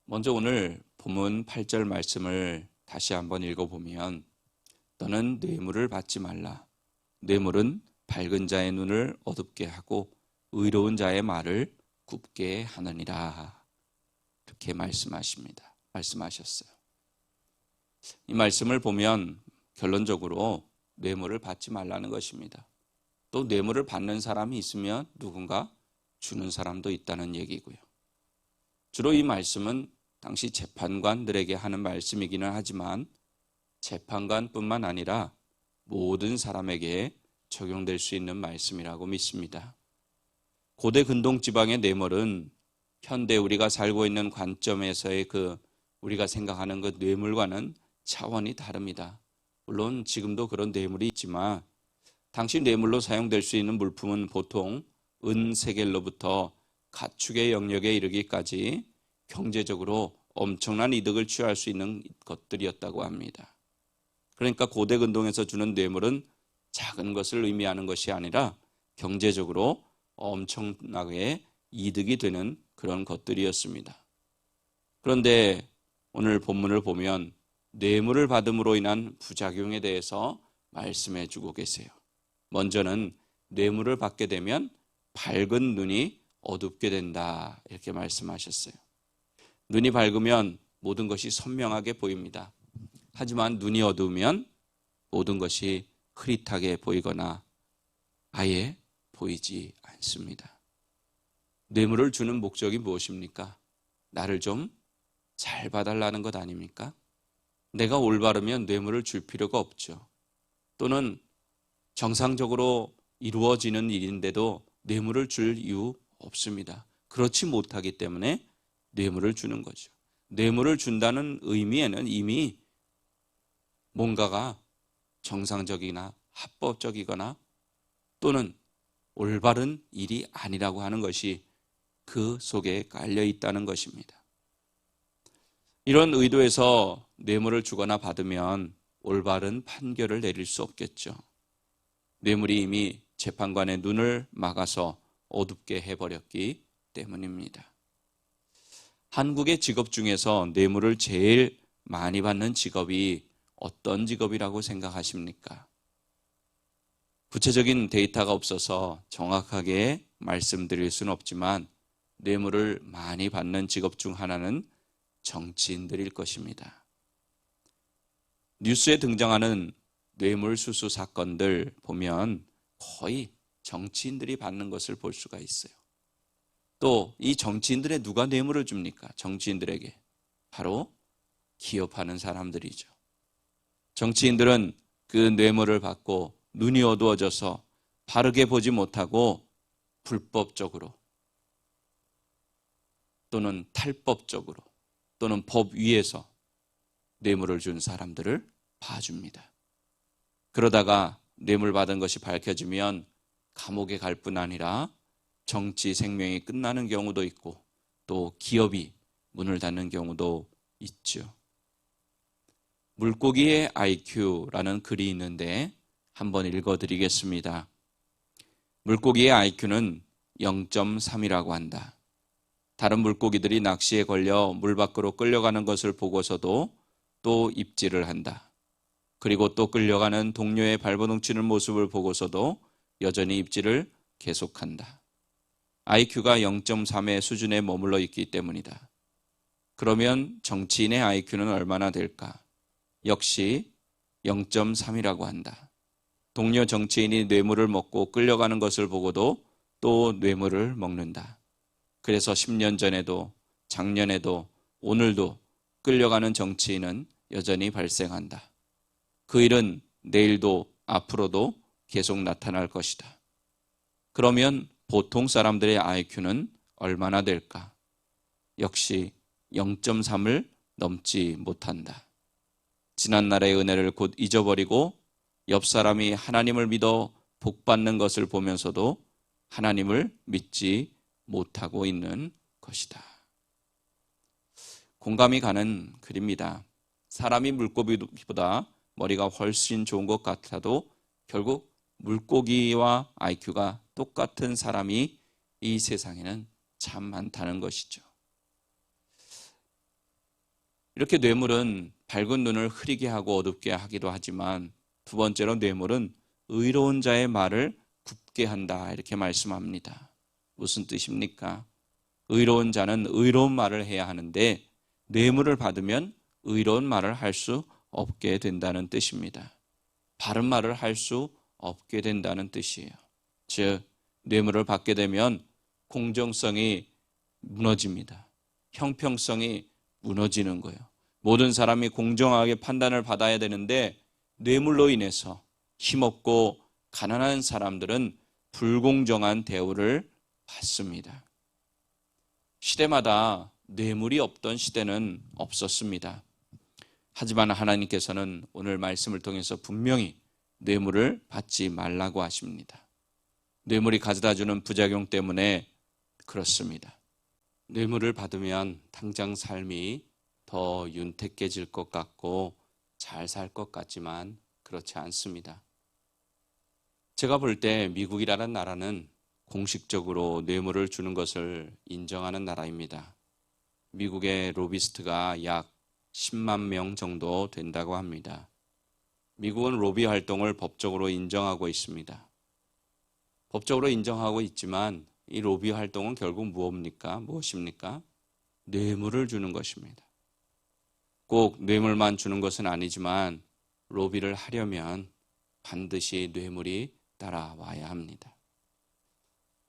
먼저 오늘 본문 8절 말씀을 다시 한번 읽어보면 너는 뇌물을 받지 말라. 뇌물은 밝은 자의 눈을 어둡게 하고 의로운 자의 말을 굽게 하느니라. 이렇게 말씀하셨어요. 이 말씀을 보면 결론적으로 뇌물을 받지 말라는 것입니다. 또 뇌물을 받는 사람이 있으면 누군가 주는 사람도 있다는 얘기고요. 주로 이 말씀은 당시 재판관들에게 하는 말씀이기는 하지만 재판관뿐만 아니라 모든 사람에게 적용될 수 있는 말씀이라고 믿습니다. 고대 근동 지방의 뇌물은 현대 우리가 살고 있는 관점에서의 우리가 생각하는 그 뇌물과는 차원이 다릅니다. 물론 지금도 그런 뇌물이 있지만 당시 뇌물로 사용될 수 있는 물품은 보통 은세겔로부터 가축의 영역에 이르기까지 경제적으로 엄청난 이득을 취할 수 있는 것들이었다고 합니다. 그러니까 고대 근동에서 주는 뇌물은 작은 것을 의미하는 것이 아니라 경제적으로 엄청나게 이득이 되는 그런 것들이었습니다. 그런데 오늘 본문을 보면 뇌물을 받음으로 인한 부작용에 대해서 말씀해 주고 계세요. 먼저는 뇌물을 받게 되면 밝은 눈이 어둡게 된다, 이렇게 말씀하셨어요. 눈이 밝으면 모든 것이 선명하게 보입니다. 하지만 눈이 어두우면 모든 것이 흐릿하게 보이거나 아예 보이지 않습니다. 뇌물을 주는 목적이 무엇입니까? 나를 좀 잘 봐달라는 것 아닙니까? 내가 올바르면 뇌물을 줄 필요가 없죠. 또는 정상적으로 이루어지는 일인데도 뇌물을 줄 이유 없습니다. 그렇지 못하기 때문에 뇌물을 주는 거죠. 뇌물을 준다는 의미에는 이미 뭔가가 정상적이나 합법적이거나 또는 올바른 일이 아니라고 하는 것이 그 속에 깔려 있다는 것입니다. 이런 의도에서 뇌물을 주거나 받으면 올바른 판결을 내릴 수 없겠죠. 뇌물이 이미 재판관의 눈을 막아서 어둡게 해버렸기 때문입니다. 한국의 직업 중에서 뇌물을 제일 많이 받는 직업이 어떤 직업이라고 생각하십니까? 구체적인 데이터가 없어서 정확하게 말씀드릴 수는 없지만 뇌물을 많이 받는 직업 중 하나는 정치인들일 것입니다. 뉴스에 등장하는 뇌물수수 사건들 보면 거의 정치인들이 받는 것을 볼 수가 있어요. 또 이 정치인들의 누가 뇌물을 줍니까? 정치인들에게 바로 기업하는 사람들이죠. 정치인들은 그 뇌물을 받고 눈이 어두워져서 바르게 보지 못하고 불법적으로 또는 탈법적으로 또는 법 위에서 뇌물을 준 사람들을 봐줍니다. 그러다가 뇌물 받은 것이 밝혀지면 감옥에 갈 뿐 아니라 정치 생명이 끝나는 경우도 있고 또 기업이 문을 닫는 경우도 있죠. 물고기의 IQ라는 글이 있는데 한번 읽어드리겠습니다. 물고기의 IQ는 0.3이라고 한다. 다른 물고기들이 낚시에 걸려 물 밖으로 끌려가는 것을 보고서도 또 입질을 한다. 그리고 또 끌려가는 동료의 발버둥 치는 모습을 보고서도 여전히 입질을 계속한다. IQ가 0.3의 수준에 머물러 있기 때문이다. 그러면 정치인의 IQ는 얼마나 될까? 역시 0.3이라고 한다. 동료 정치인이 뇌물을 먹고 끌려가는 것을 보고도 또 뇌물을 먹는다. 그래서 10년 전에도 작년에도 오늘도 끌려가는 정치인은 여전히 발생한다. 그 일은 내일도 앞으로도 계속 나타날 것이다. 그러면 보통 사람들의 IQ는 얼마나 될까? 역시 0.3을 넘지 못한다. 지난날의 은혜를 곧 잊어버리고 옆 사람이 하나님을 믿어 복받는 것을 보면서도 하나님을 믿지 못하고 있는 것이다. 공감이 가는 글입니다. 사람이 물고기보다 머리가 훨씬 좋은 것 같아도 결국 물고기와 IQ가 똑같은 사람이 이 세상에는 참 많다는 것이죠. 이렇게 뇌물은 밝은 눈을 흐리게 하고 어둡게 하기도 하지만 두 번째로 뇌물은 의로운 자의 말을 굽게 한다 이렇게 말씀합니다. 무슨 뜻입니까? 의로운 자는 의로운 말을 해야 하는데 뇌물을 받으면 의로운 말을 할 수 없게 된다는 뜻입니다. 바른 말을 할 수 없게 된다는 뜻이에요. 즉 뇌물을 받게 되면 공정성이 무너집니다. 형평성이 무너지는 거예요. 모든 사람이 공정하게 판단을 받아야 되는데 뇌물로 인해서 힘없고 가난한 사람들은 불공정한 대우를 받습니다. 시대마다 뇌물이 없던 시대는 없었습니다. 하지만 하나님께서는 오늘 말씀을 통해서 분명히 뇌물을 받지 말라고 하십니다. 뇌물이 가져다주는 부작용 때문에 그렇습니다. 뇌물을 받으면 당장 삶이 더 윤택해질 것 같고 잘 살 것 같지만 그렇지 않습니다. 제가 볼 때 미국이라는 나라는 공식적으로 뇌물을 주는 것을 인정하는 나라입니다. 미국의 로비스트가 약 10만 명 정도 된다고 합니다. 미국은 로비 활동을 법적으로 인정하고 있습니다. 법적으로 인정하고 있지만 이 로비 활동은 결국 무엇입니까? 뇌물을 주는 것입니다. 꼭 뇌물만 주는 것은 아니지만 로비를 하려면 반드시 뇌물이 따라와야 합니다.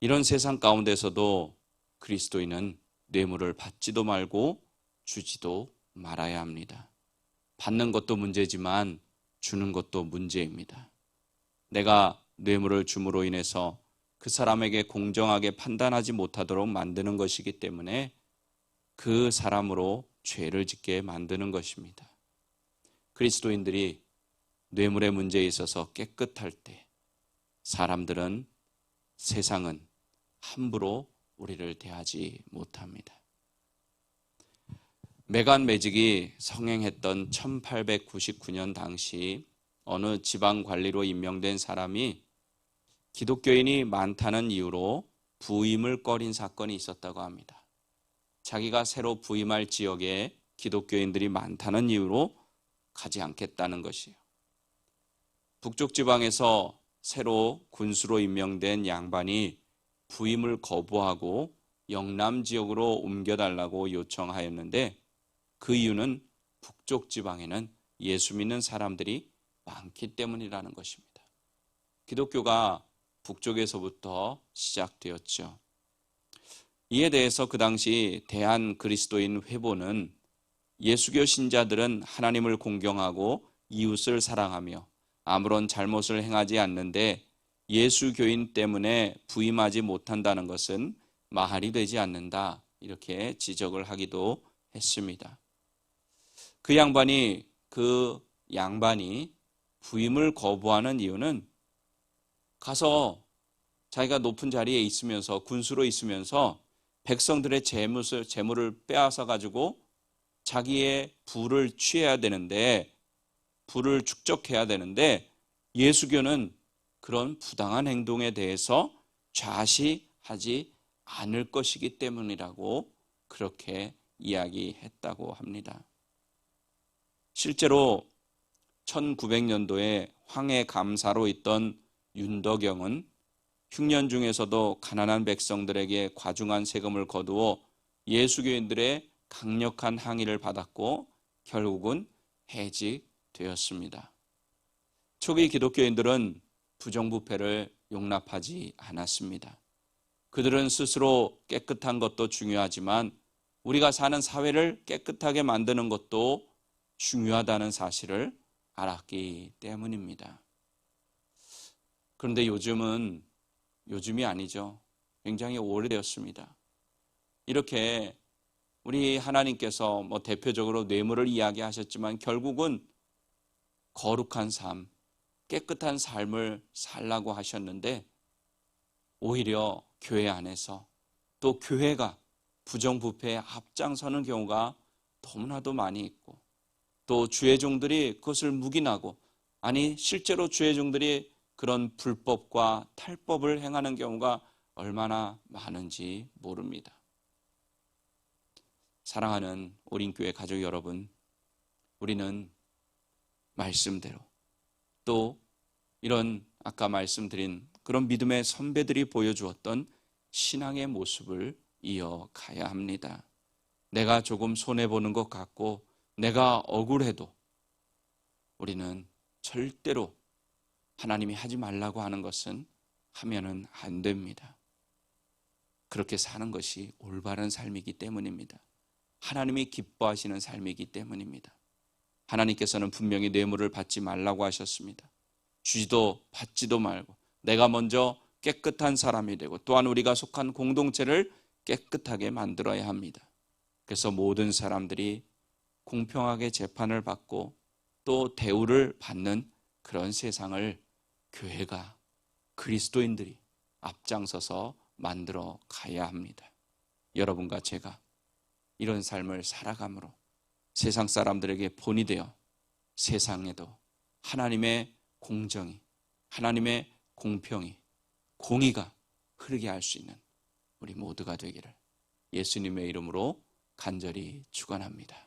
이런 세상 가운데서도 그리스도인은 뇌물을 받지도 말고 주지도 말아야 합니다. 받는 것도 문제지만 주는 것도 문제입니다. 내가 뇌물을 줌으로 인해서 그 사람에게 공정하게 판단하지 못하도록 만드는 것이기 때문에 그 사람으로 죄를 짓게 만드는 것입니다. 그리스도인들이 뇌물의 문제에 있어서 깨끗할 때 세상은 함부로 우리를 대하지 못합니다. 메간 매직이 성행했던 1899년 당시 어느 지방관리로 임명된 사람이 기독교인이 많다는 이유로 부임을 꺼린 사건이 있었다고 합니다. 자기가 새로 부임할 지역에 기독교인들이 많다는 이유로 가지 않겠다는 것이에요. 북쪽 지방에서 새로 군수로 임명된 양반이 부임을 거부하고 영남 지역으로 옮겨달라고 요청하였는데 그 이유는 북쪽 지방에는 예수 믿는 사람들이 많기 때문이라는 것입니다. 기독교가 북쪽에서부터 시작되었죠. 이에 대해서 그 당시 대한 그리스도인 회보는 예수교 신자들은 하나님을 공경하고 이웃을 사랑하며 아무런 잘못을 행하지 않는데 예수교인 때문에 부임하지 못한다는 것은 말이 되지 않는다. 이렇게 지적을 하기도 했습니다. 그 양반이 부임을 거부하는 이유는 가서 자기가 높은 자리에 있으면서 군수로 있으면서 백성들의 재물을 빼앗아 가지고 자기의 부를 취해야 되는데 부를 축적해야 되는데 예수교는 그런 부당한 행동에 대해서 좌시하지 않을 것이기 때문이라고 그렇게 이야기했다고 합니다. 실제로 1900년도에 황해 감사로 있던 윤덕영은 흉년 중에서도 가난한 백성들에게 과중한 세금을 거두어 예수교인들의 강력한 항의를 받았고 결국은 해직되었습니다. 초기 기독교인들은 부정부패를 용납하지 않았습니다. 그들은 스스로 깨끗한 것도 중요하지만 우리가 사는 사회를 깨끗하게 만드는 것도 중요하다는 사실을 알았기 때문입니다. 그런데 요즘이 아니죠. 굉장히 오래되었습니다. 이렇게 우리 하나님께서 대표적으로 뇌물을 이야기하셨지만 결국은 거룩한 삶, 깨끗한 삶을 살라고 하셨는데 오히려 교회 안에서 또 교회가 부정부패에 앞장서는 경우가 너무나도 많이 있고 또 주의 종들이 그것을 묵인하고 실제로 주의 종들이 그런 불법과 탈법을 행하는 경우가 얼마나 많은지 모릅니다. 사랑하는 오린교회 가족 여러분, 우리는 말씀대로 또 이런 아까 말씀드린 그런 믿음의 선배들이 보여주었던 신앙의 모습을 이어가야 합니다. 내가 조금 손해보는 것 같고 내가 억울해도 우리는 절대로 하나님이 하지 말라고 하는 것은 하면은 안 됩니다. 그렇게 사는 것이 올바른 삶이기 때문입니다. 하나님이 기뻐하시는 삶이기 때문입니다. 하나님께서는 분명히 뇌물을 받지 말라고 하셨습니다. 주지도 받지도 말고 내가 먼저 깨끗한 사람이 되고 또한 우리가 속한 공동체를 깨끗하게 만들어야 합니다. 그래서 모든 사람들이 공평하게 재판을 받고 또 대우를 받는 그런 세상을 교회가, 그리스도인들이 앞장서서 만들어 가야 합니다. 여러분과 제가 이런 삶을 살아감으로 세상 사람들에게 본이 되어 세상에도 하나님의 공정이, 하나님의 공평이, 공의가 흐르게 할 수 있는 우리 모두가 되기를 예수님의 이름으로 간절히 축원합니다.